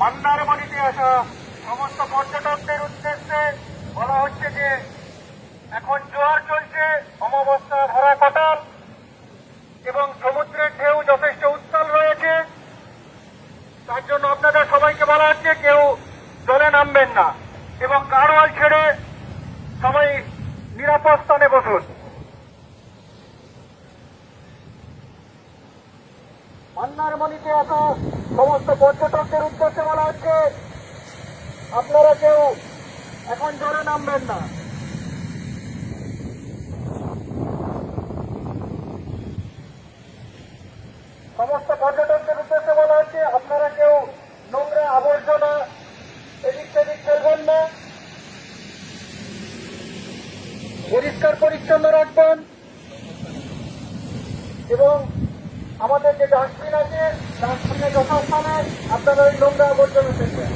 মন্দারমণিতে আসা সমস্ত পর্যটকদের উদ্দেশ্যে বলা হচ্ছে যে এখন জোয়ার চলছে, অমাবস্যা ভরা কাটাল এবং সমুদ্রের ঢেউ যথেষ্ট উত্তাল রয়েছে। তার জন্য আপনাদের সবাইকে বলা হচ্ছে কেউ জলে নামবেন না এবং গাড়োয়াল ছেড়ে সবাই নিরাপদ স্থানে বসুন। মন্দারমণিতে আসা সমস্ত পর্যটকদের উদ্দেশ্যে বলা হচ্ছে আপনারা কেউ এখন জলে নামবেন না। সমস্ত পর্যটকদের উদ্দেশ্যে বলা হচ্ছে আপনারা কেউ নোংরা আবর্জনা এদিক সেদিক ফেলবেন না, পরিষ্কার পরিচ্ছন্ন রাখবেন এবং আমাদের যে ডাস্টবিন আছে ডাস্টবিনে যথাস্থানে আপনারা ওই নোংরা আবর্জনা ফেলবেন।